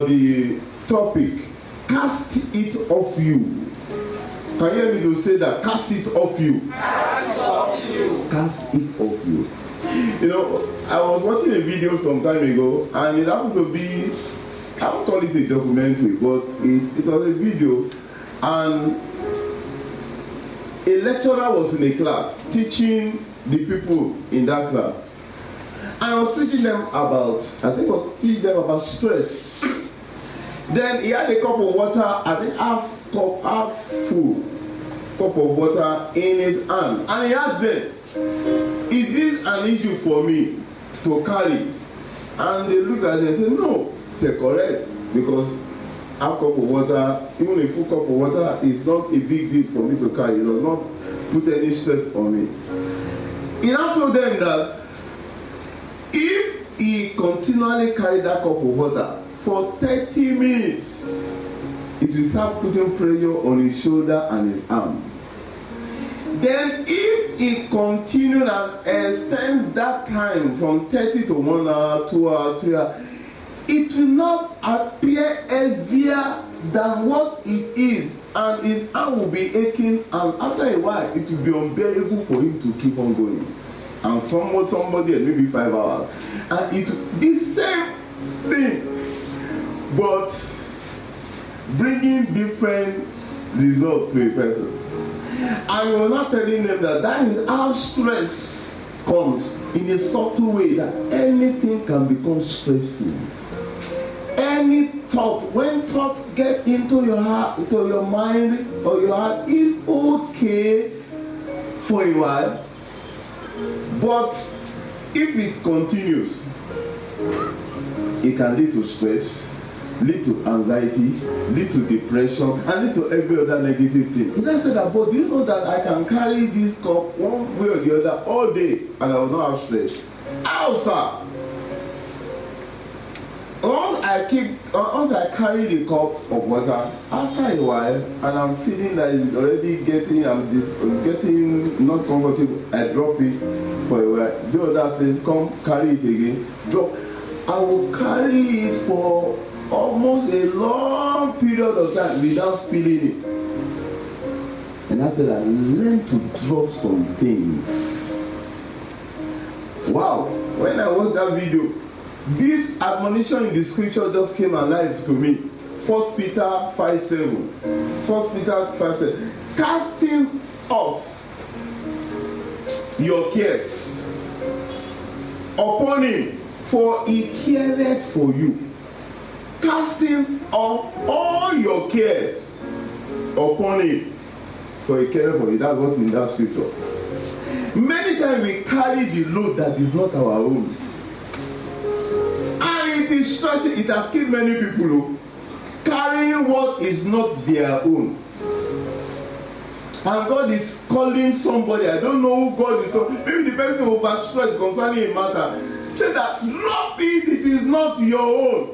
the topic, cast it off you. Can you hear me to say that? Cast it off you. Cast it off you. Cast it off you. You know, I was watching a video some time ago, and it happened to be, I won't call it a documentary, but it was a video, and a lecturer was in a class teaching the people in that class. And I was teaching them about, teaching them about stress. Then he had a cup of water, I think half full cup of water in his hand. And he asked them, is this an issue for me to carry? And they looked at it and said, no. He said, correct. Because half cup of water, even a full cup of water, is not a big deal for me to carry. It does not put any stress on me. He now told them that if he continually carried that cup of water for 30 minutes, it will start putting pressure on his shoulder and his arm. Then if he continued and extends that time from 30 to 1 hour, 2 hours, 3 hours, it will not appear heavier than what it is, and his arm will be aching, and after a while it will be unbearable for him to keep on going. And somebody maybe 5 hours, and it the same thing, but bringing different results to a person. And we were not telling them that is how stress comes, in a subtle way, that anything can become stressful. Any thought, when thoughts get into your heart, into your mind or your heart, is okay for a while, but if it continues, it can lead to stress, lead to anxiety, lead to depression, and lead to every other negative thing. He then said that, but do you know that I can carry this cup one way or the other all day and I will not have stress? How, sir? Once I carry the cup of water, after a while, and I'm feeling that it's already getting not comfortable, I drop it for a while. Do other things, come carry it again, drop. I will carry it for almost a long period of time without feeling it. And after that, learn to drop some things. Wow, when I watched that video, this admonition in the scripture just came alive to me. 1 Peter 5:7. 1 Peter 5:7. Casting off your cares upon him, for he careth for you. Casting off all your cares upon him, for he careth for you. That's what's in that scripture. Many times we carry the load that is not our own. And it is stressing. It has killed many people who carrying what is not their own. And God is calling somebody. I don't know who God is. Maybe the person who overstressed concerning a matter. Say that, drop it. It is not your own.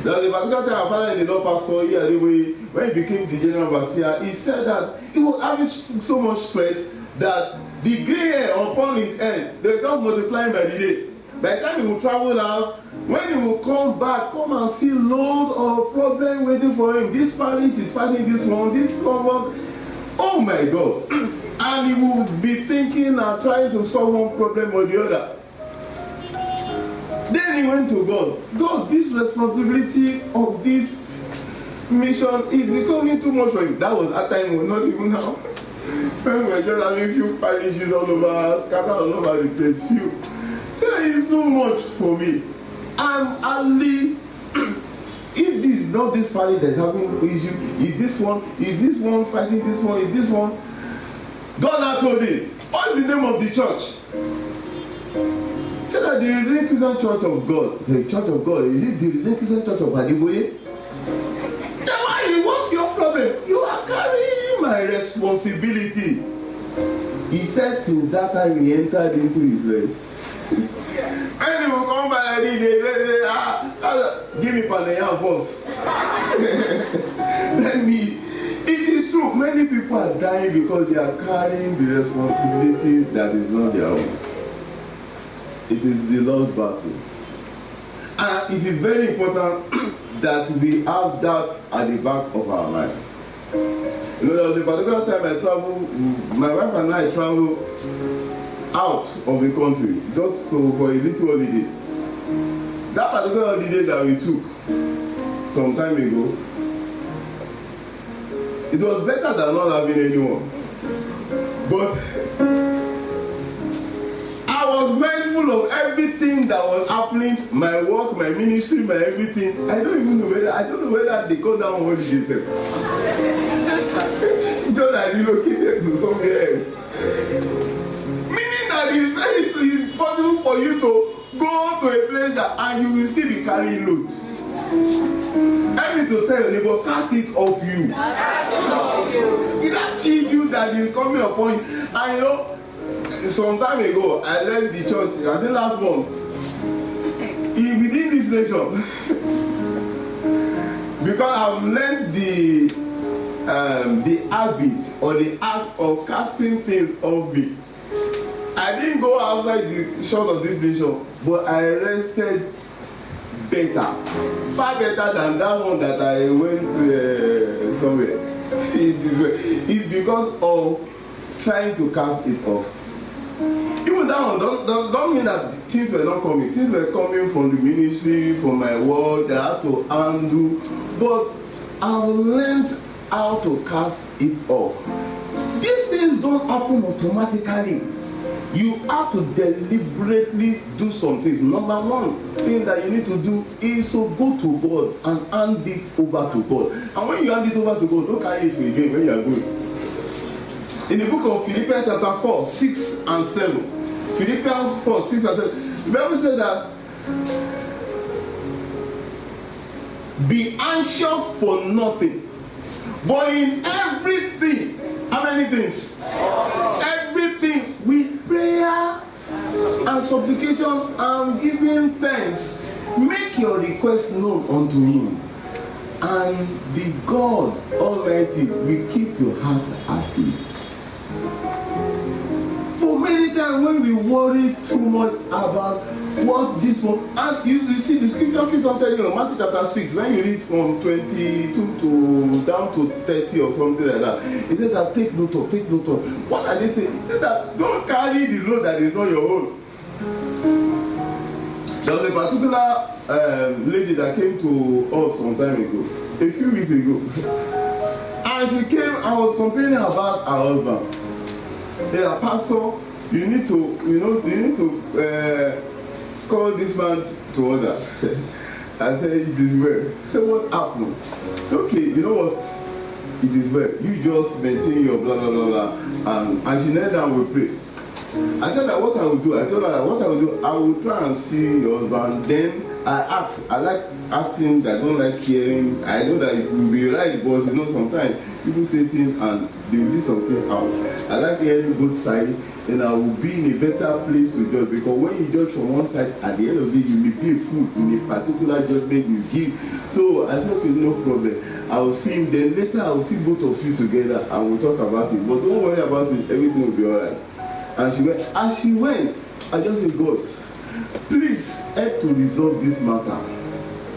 There was a particular time our father in the Lord, Pastor here, when he became the general overseer, he said that he was having so much stress that the gray hair upon his head, they got multiplying by the day. By the time he will travel out, when he will come back, come and see loads of problems waiting for him. This parish is fighting this one, this one. Oh my God. And he will be thinking and trying to solve one problem or the other. Then he went to God. God, this responsibility of this mission is becoming too much for him. That was at time, not even now. When we were just having few parishes all over, scattered all over the place, few. So it's too much for me. I'm only, if this is not this parish that's having issue, is this one fighting this one, is this one? God now told him, what is the name of the church? He said that the Redeemed Christian Church of God. The Church of God, is it the Redeemed Christian Church of Adiboye? Then why? What's your problem? You are carrying my responsibility. He said since that time he entered into his rest. And he will come back and give me Panayam first. It is true, many people are dying because they are carrying the responsibility that is not their own. It is the Lord's battle. And it is very important that we have that at the back of our mind. You know, there was a particular time I traveled, my wife and I traveled out of the country just so for a little holiday. That particular holiday that we took some time ago, it was better than not having anyone. But I was mindful of everything that was happening, my work, my ministry, my everything. I don't know whether they go down holiday. Just like relocated to somewhere else. Meaning that it's very important for you to go to a place and you will still be carrying load. I need to tell your neighbor, cast it off you. Cast it off you. It's that issue that is coming upon you. And you know, some time ago, I left the church, I think last month, within this nation, because I've learned the habit or the act of casting things off me. I didn't go outside the shores of this nation, but I rested better, far better than that one that I went to somewhere. It's because of trying to cast it off. Even that one don't mean that things were not coming. Things were coming from the ministry, from my work, that I had to undo. But I've learned how to cast it off. These things don't happen automatically. You have to deliberately do some things. Number one thing that you need to do is to go to God and hand it over to God. And when you hand it over to God, don't carry it again when you are going. In the book of Philippians chapter 4, 6 and 7. Philippians 4, 6 and 7. The Bible says that be anxious for nothing, but in everything. How many things? Everything with prayer and supplication and giving thanks. Make your request known unto Him, and the God Almighty will keep your heart at peace. But many times when we worry too much about what this one, and you see the scripture keeps on telling you, Matthew chapter 6, when you read from 22 to down to 30 or something like that, it says that take note of. What are they saying? It says that don't carry the load that is not your own. There was a particular lady that came to us some time ago, a few weeks ago, and she came and was complaining about her husband. They said, Pastor, you need to call this man to order. I said, it is well. I said, what happened? Okay, you know what? It is well. You just maintain your blah blah blah blah. And she knelt down and we pray. I told her what I would do. I told her what I would do. I would try and see your husband. Then I asked. I like asking. I don't like hearing. I know that it will be right, but you know sometimes people say things and they will leave something out. I like hearing both sides. Then I will be in a better place to judge, because when you judge from one side, at the end of the day, you may be a fool in a particular judgment you give. So I said, okay, no problem. I will see him. Then later I will see both of you together and we'll talk about it. But don't worry about it. Everything will be alright. And she went. As she went, I just said, God, please help to resolve this matter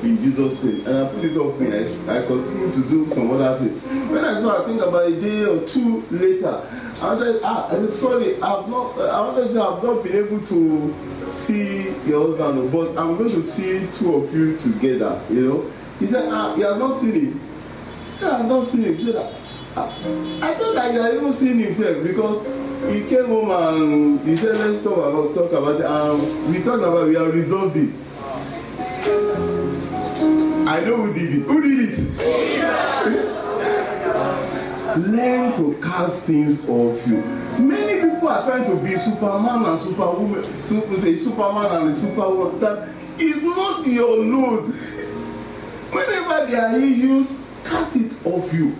in Jesus' name. And I put it off me. I continue to do some other things. When I saw, I think about a day or two later, I was like, I said, sorry, I've not been able to see your husband, but I'm going to see two of you together, you know. He said, you have not seen him. I said, I have not seen him. He said, I thought that you had even seen himself, because he came home and he said, let's talk about it. We talked about it, we have resolved it. I know who did it. Who did it? Learn to cast things off you. Many people are trying to be Superman and Superwoman, to say Superman and Superwoman. That is not your load. Whenever there are issues, cast it off you.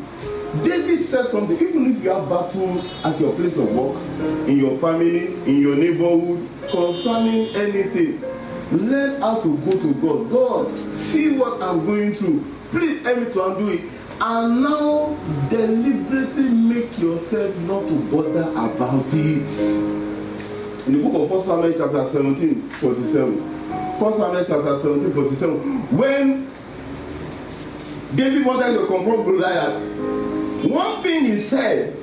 David said something, even if you have battle at your place of work, in your family, in your neighborhood, concerning anything, learn how to go to God. God, see what I'm going through. Please help me to undo it. And now deliberately make yourself not to bother about it. In the book of 1 Samuel chapter 17, 47. 1 Samuel chapter 17, 47. When David wanted to confront Goliath. One thing he said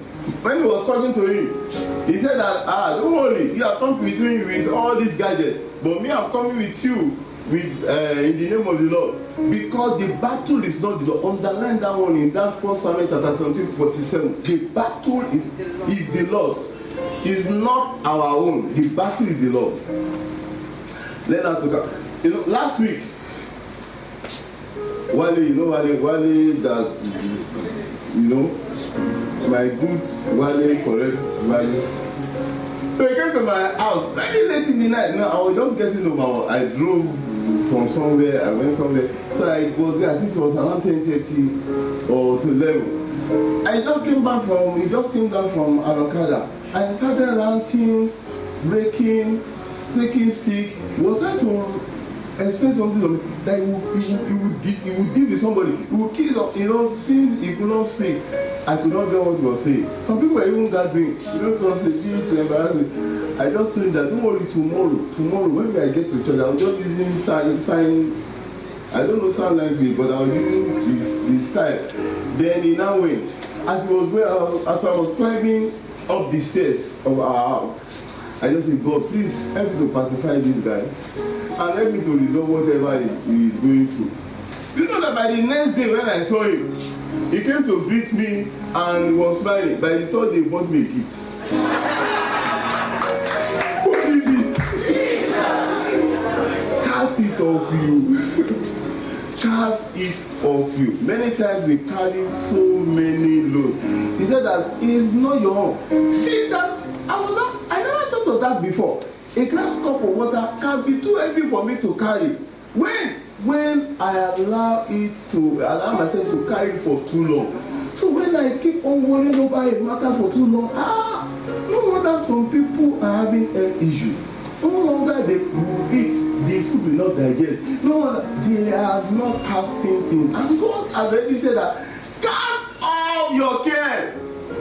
when he was talking to him, he said that, don't worry, you have come with me with all these gadgets, but me, I'm coming with you with in the name of the Lord. Because the battle is not the Lord. Underline that one in that 1 Samuel chapter 17:47. The battle is the Lord's. It's not our own. The battle is the Lord. Let us talk about. You know, last week, Wale that, you know, my good Wale, correct Wale. So he came to my house very late in the night. Now I was just getting over. I drove from somewhere, I went somewhere. So I was there, I think it was around 10:30 or to 11. I just came back from, he just came down from Alokada. I started ranting, breaking, taking stick. Was I to explain something to me that he would deal with somebody, he would kill, you know, since he could not speak, I could not get what he was saying. Some people were even gathering, you know, because they did to embarrass me. I just told that don't worry, tomorrow when I get to church, I was just using sign, I don't know sign language, but I was using his style. Then he now went. As he was going, as I was climbing up the stairs of our house, I just said, God, please help me to pacify this guy and help me to resolve whatever he is going through. You know that by the next day when I saw him, he came to greet me and was smiling. By the third day, he bought me a gift. Who did it? Jesus. Cast it off you. Cast it off you. Many times we carry so many loads. He said that it is not your own. See that I never thought of that before. A glass cup of water can be too heavy for me to carry. When I allow myself to carry it for too long. So when I keep on worrying over a matter for too long, no wonder some people are having health issues. No longer they will eat, the food will not digest. No wonder they are not casting things. And God already said that, cast all your care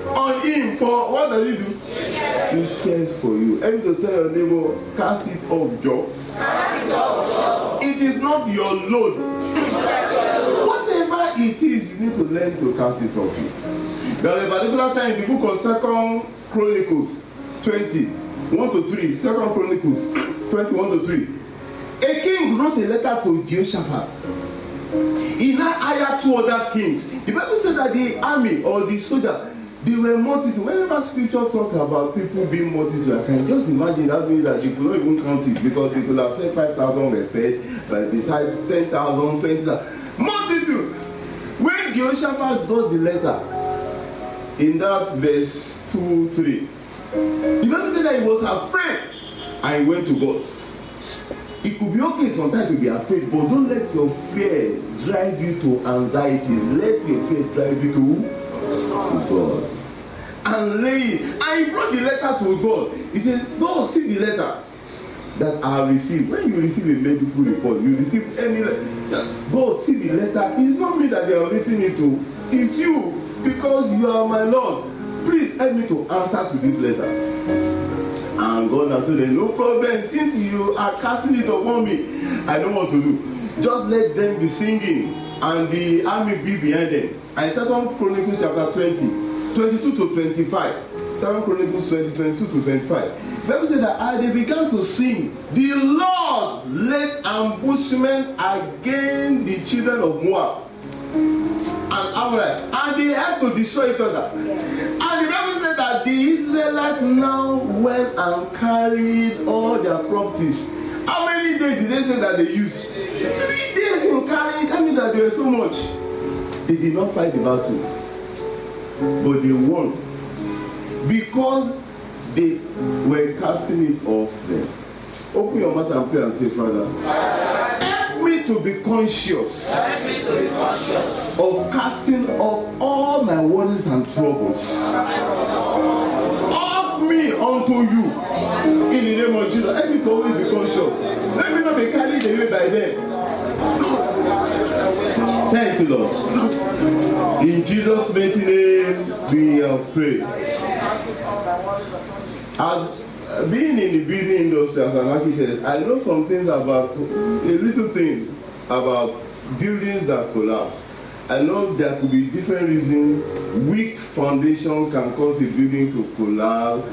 on him. For what does he do? He cares for you. And to tell your neighbor, cast it off, Joe. It is not your load. Whatever it is, you need to learn to cast it off. There was a particular time in the book of 2 Chronicles 20:1-3. 2 Chronicles 20:1-3. A king wrote a letter to Jehoshaphat. He now hired 2 other kings. The Bible said that the army or the soldier, they were multitude. Whenever scripture talks about people being multitude, I can just imagine that means that you could not even count it, because they could have said 5,000 were fed, but besides 10,000, 20,000. Multitude! When Jehoshaphat got the letter, in that verse 2-3, the Bible said that he was afraid and he went to God. It could be okay sometimes to be afraid, but don't let your fear drive you to anxiety. Let your fear drive you to God. And lay it. And he brought the letter to God. He said, go see the letter that I received. When you receive a medical report, you receive any letter. Go see the letter. It's not me that they are writing it to. It's you. Because you are my Lord. Please help me to answer to this letter. And God now told them, no problem. Since you are casting it upon me, I know what to do. Just let them be singing and the army be behind them. And 2 Chronicles chapter 20:22-25. 2 Chronicles 20:22-25. The Bible said that they began to sing, the Lord laid ambushment against the children of Moab and Amalek, and they had to destroy each other. And the Bible said that the Israelites now went and carried all their properties. How many days did they say that they used? 3 days in carrying. I mean that there was so much. They did not fight the battle, but they won because they were casting it off them. Open your mouth and pray and say, Father, help me to be conscious of casting off all my worries and troubles off me unto you. In the name of Jesus, help me to always be conscious. Let me not be carried away by them. Thank you, Lord. In Jesus' mighty name, we have prayed. As being in the building industry as an architect, I know some things about, a little thing about buildings that collapse. I know there could be different reasons. Weak foundation can cause the building to collapse.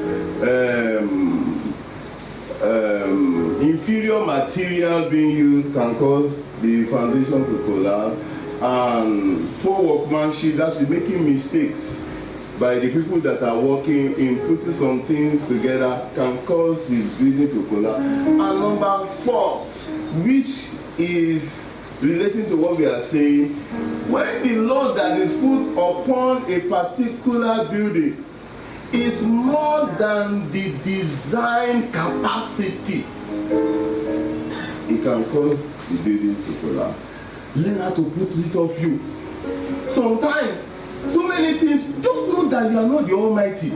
Inferior material being used can cause the foundation to collapse. And poor workmanship, that is making mistakes by the people that are working in putting some things together, can cause the building to collapse. And number 4, which is relating to what we are saying, when the load that is put upon a particular building is more than the design capacity, it can cause the building to collapse. Learn how to put it off you. Sometimes, so many things, don't know that you are not the Almighty.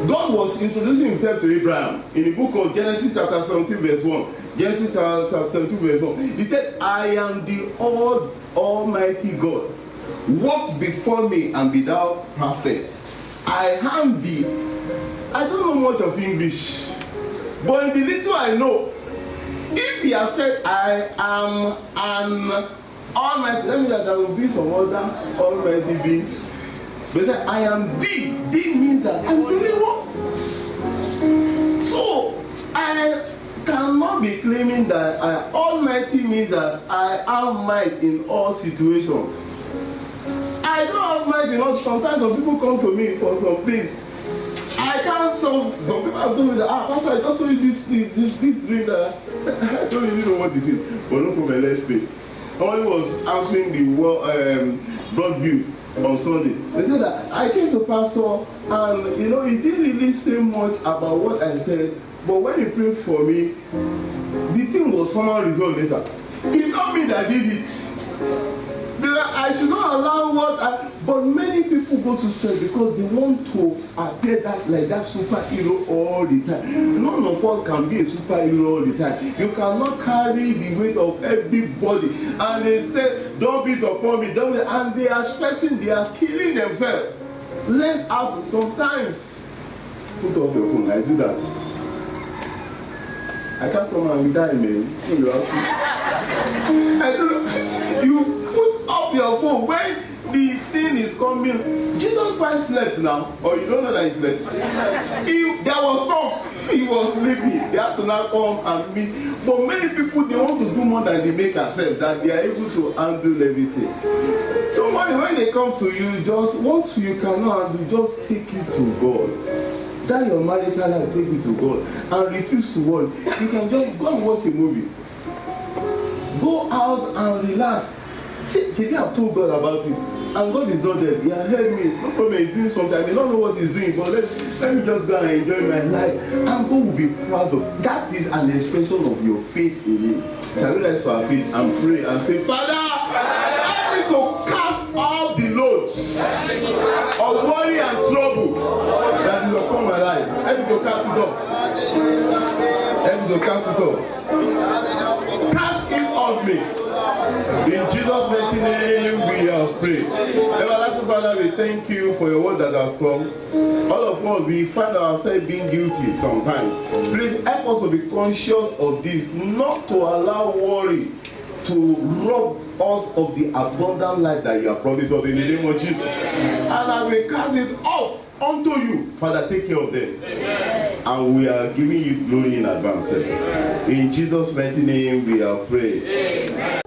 God was introducing himself to Abraham in the book of Genesis chapter 17 verse 1. Genesis chapter 17 verse 1. He said, I am the Almighty God. Walk before me and be thou perfect. I am the... I don't know much of English, but in the little I know, if he has said, I am an Almighty, that means that there will be some other almighty beings. But then I am the. The means that I'm the only one. So I cannot be claiming that I Almighty means that I have might in all situations. I don't have might in all. Sometimes some people come to me for something. I can't solve. Some people have told me that, Pastor, I just told you this dream that I don't really know what it is. But no problem, let's pray. Somebody was answering the Broadview on Sunday. They said that I came to Pastor and he didn't really say much about what I said, but when he prayed for me, the thing was somehow resolved later. It's not me that did it. I should not allow but many people go to stress because they want to appear like that superhero all the time. None of us can be a superhero all the time. You cannot carry the weight of everybody. And they say, don't beat upon me, don't. And they are stressing, they are killing themselves. Learn how to sometimes put off your phone. I do that. I can't come and die, man. I don't know. You put up your phone when the thing is coming. Jesus Christ slept now, or you don't know that he slept. There was storm. He was sleeping. They had to now come and meet. But many people, they want to do more than they make themselves, that they are able to handle everything. Don't worry, when they come to you, just once you cannot handle, just take it to God. That your marital life, take it to God and refuse to worry. You can just go and watch a movie. Go out and relax. See, maybe I've told God about it, and God is not there. He has heard me. No problem, he's doing something. I may not know what he's doing, but let me just go and enjoy my life. And God will be proud of. That is an expression of your faith in Him. Shall we rise to our feet and pray and say, Father, help me to cast all the loads of worry and trouble that is upon my life. Help me to cast it off. Help me to cast it off. Cast it off me. In Jesus' mighty name we have prayed. Everlasting Father, we thank you for your word that has come. All of us, we find ourselves being guilty sometimes. Please help us to be conscious of this, not to allow worry to rob us of the abundant life that you have promised us in the name of Jesus. And as we cast it off unto you, Father, take care of them. Amen. And we are giving you glory in advance. In Jesus' mighty name we have prayed. Amen.